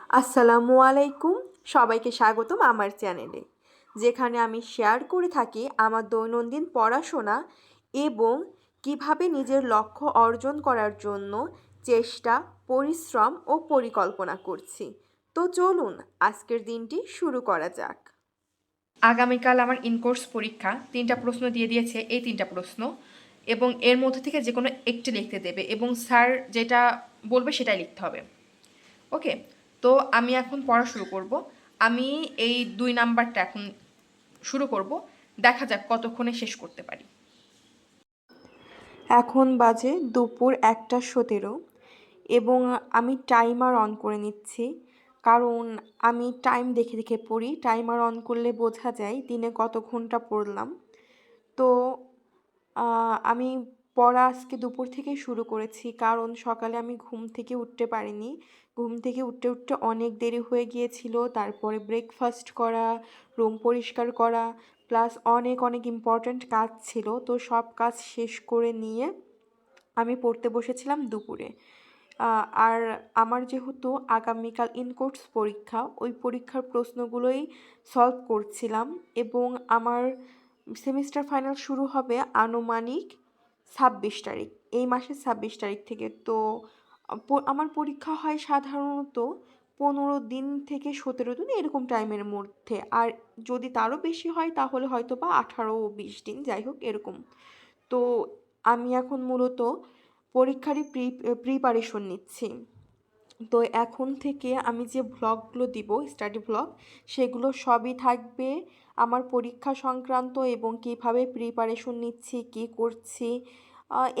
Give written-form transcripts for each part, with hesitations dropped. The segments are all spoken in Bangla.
আসসালামু আলাইকুম। সবাইকে স্বাগতম আমার চ্যানেলে, যেখানে আমি শেয়ার করে থাকি আমার দৈনন্দিন পড়াশোনা এবং কিভাবে নিজের লক্ষ্য অর্জন করার জন্য চেষ্টা, পরিশ্রম ও পরিকল্পনা করছি। তো চলুন আজকের দিনটি শুরু করা যাক। আগামীকাল আমার ইনকোর্স পরীক্ষা। 3টা প্রশ্ন দিয়ে দিয়েছে, এই 3টা প্রশ্ন, এবং এর মধ্যে থেকে যে কোনো একটি লিখতে দেবে এবং স্যার যেটা বলবে সেটাই লিখতে হবে। ওকে, তো আমি এখন পড়া শুরু করব। আমি এই 2 নাম্বারটা এখন শুরু করব, দেখা যাক কতক্ষণে শেষ করতে পারি। এখন বাজে দুপুর 1:17 এবং আমি টাইমার অন করে নিচ্ছি, কারণ আমি টাইম দেখে দেখে পড়ি। টাইমার অন করলে বোঝা যায় দিনে কত ঘন্টা পড়লাম। তো আমি পড়া আজকে দুপুর থেকেই শুরু করেছি, কারণ সকালে আমি ঘুম থেকে উঠতে পারিনি। ঘুম থেকে উঠতে উঠতে অনেক দেরি হয়ে গিয়েছিল। তারপরে ব্রেকফাস্ট করা, রুম পরিষ্কার করা, প্লাস অনেক অনেক ইম্পর্ট্যান্ট কাজ ছিল। তো সব কাজ শেষ করে নিয়ে আমি পড়তে বসেছিলাম দুপুরে। আর আমার যেহেতু আগামীকাল ইনকোর্স পরীক্ষা, ওই পরীক্ষার প্রশ্নগুলোই সলভ করছিলাম। এবং আমার সেমিস্টার ফাইনাল শুরু হবে আনুমানিক 26 তারিখ, এই মাসের 26 তারিখ থেকে। তো আমার পরীক্ষা হয় সাধারণত 15 দিন থেকে 17 দিন এরকম টাইমের মধ্যে। আর যদি তারও বেশি হয় তাহলে হয়তো বা 18 ও 20 দিন, যাই হোক এরকম। তো আমি এখন মূলত পরীক্ষারই প্রিপারেশন নিচ্ছি। তো এখন থেকে আমি যে ভ্লগগুলো দিব, স্টাডি ভ্লগ, সেগুলো সবই থাকবে আমার পরীক্ষা সংক্রান্ত এবং কীভাবে প্রিপারেশন নিচ্ছি, কী করছি,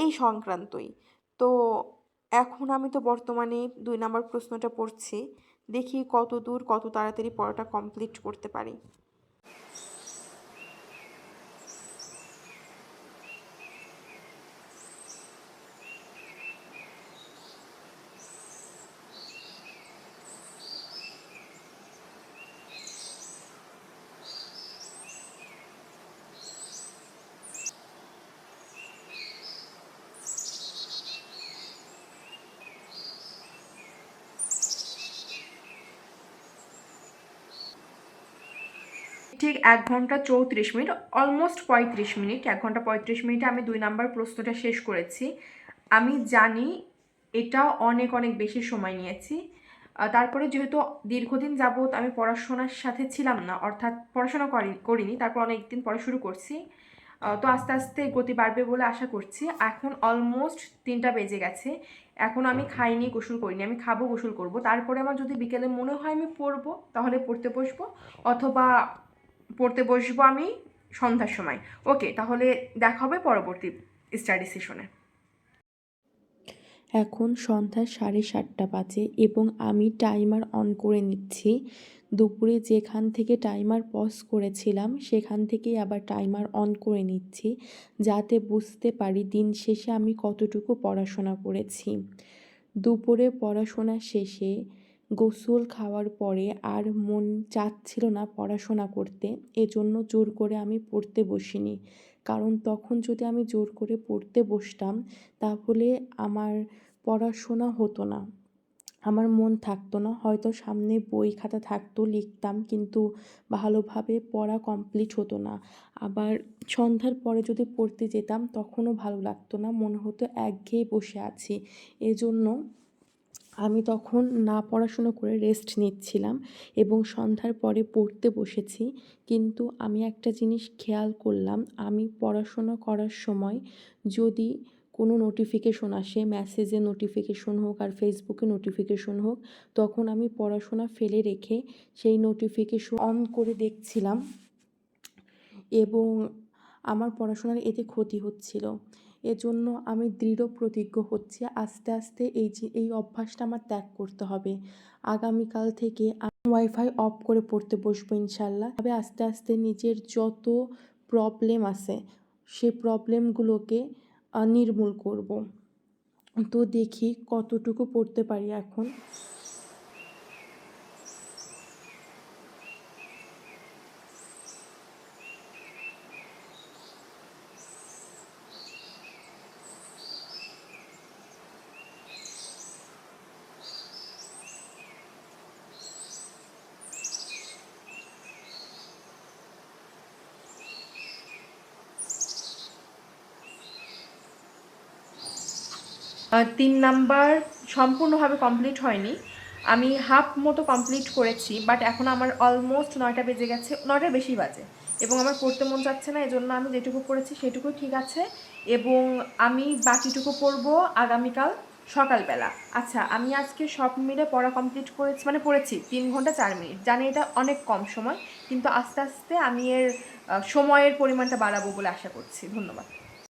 এই সংক্রান্তই। তো এখন আমি তো বর্তমানে 2 নম্বর প্রশ্নটা পড়ছি। দেখি কত দূর কত তাড়াতাড়ি পড়াটা কমপ্লিট করতে পারি। ঠিক 1 ঘন্টা 34 মিনিট, অলমোস্ট 35 মিনিট, 1 ঘন্টা 35 মিনিটে আমি 2 নাম্বার প্রশ্নটা শেষ করেছি। আমি জানি এটা অনেক অনেক বেশি সময় নিয়েছি। তারপরে যেহেতু দীর্ঘদিন যাবৎ আমি পড়াশোনার সাথে ছিলাম না, অর্থাৎ পড়াশোনা করিনি, তারপর অনেক দিন পরে শুরু করছি। তো আস্তে আস্তে গতি বাড়বে বলে আশা করছি। এখন অলমোস্ট 3টা বেজে গেছে। এখন আমি খাইনি, গোসল করিনি। আমি খাবো, গোসল করব, তারপরে আমার যদি বিকেলে মনে হয় আমি পড়বো তাহলে পড়তে বসবো, অথবা পড়তে বসবো আমি সন্ধ্যার সময়। ওকে, তাহলে দেখা হবে পরবর্তী স্টাডি সেশনে। এখন সন্ধ্যা 7:30 বাজে এবং আমি টাইমার অন করে নিচ্ছি। দুপুরে যেখান থেকে টাইমার পজ করেছিলাম সেখান থেকেই আবার টাইমার অন করে নিচ্ছি, যাতে বুঝতে পারি দিন শেষে আমি কতটুকু পড়াশোনা করেছি। দুপুরে পড়াশোনা শেষে গোসল খাওয়ার পরে আর মন চাচ্ছিল না পড়াশোনা করতে, এজন্য জোর করে আমি পড়তে বসিনি। কারণ তখন যদি আমি জোর করে পড়তে বসতাম তাহলে আমার পড়াশোনা হতো না, আমার মন থাকতো না। হয়তো সামনে বই খাতা থাকতো, লিখতাম, কিন্তু ভালোভাবে পড়া কমপ্লিট হতো না। আবার সন্ধ্যার পরে যদি পড়তে যেতাম তখনও ভালো লাগতো না, মনে হতো একঘেয়ে বসে আছি। এজন্য আমি তখন না পড়াশুনো করে রেস্ট নিচ্ছিলাম এবং সন্ধ্যার পরে পড়তে বসেছি। কিন্তু আমি একটা জিনিস খেয়াল করলাম, আমি পড়াশোনা করার সময় যদি কোনো নোটিফিকেশন আসে, মেসেজে নোটিফিকেশন হোক আর ফেসবুকে নোটিফিকেশন হোক, তখন আমি পড়াশোনা ফেলে রেখে সেই নোটিফিকেশন অন করে দেখছিলাম এবং আমার পড়াশোনার এতে ক্ষতি হচ্ছিল। এজন্য আমি দৃঢ় প্রতিজ্ঞ হচ্ছি আস্তে আস্তে এই অভ্যাসটা আমার ত্যাগ করতে হবে। আগামীকাল থেকে আমি ওয়াইফাই অফ করে পড়তে বসবো ইনশাল্লাহ। তবে আস্তে আস্তে নিজের যত প্রবলেম আছে সে প্রবলেমগুলোকে নির্মূল করব। তো দেখি কতটুকু পড়তে পারি এখন। 3 নাম্বার সম্পূর্ণভাবে কমপ্লিট হয়নি, আমি হাফ মতো কমপ্লিট করেছি, বাট এখন আমার অলমোস্ট 9টা বেজে গেছে, 9টার বেশি বাজে, এবং আমার পড়তে মন চাচ্ছে না, এজন্য আমি যেটুকু পড়েছি সেটুকুই ঠিক আছে, এবং আমি বাকিটুকু পড়বো আগামীকাল সকালবেলা। আচ্ছা, আমি আজকে সব মিলে পড়া কমপ্লিট করেছি, মানে পড়েছি 3 ঘন্টা 4 মিনিট। জানি এটা অনেক কম সময়, কিন্তু আস্তে আস্তে আমি এর সময়ের পরিমাণটা বাড়াবো বলে আশা করছি। ধন্যবাদ।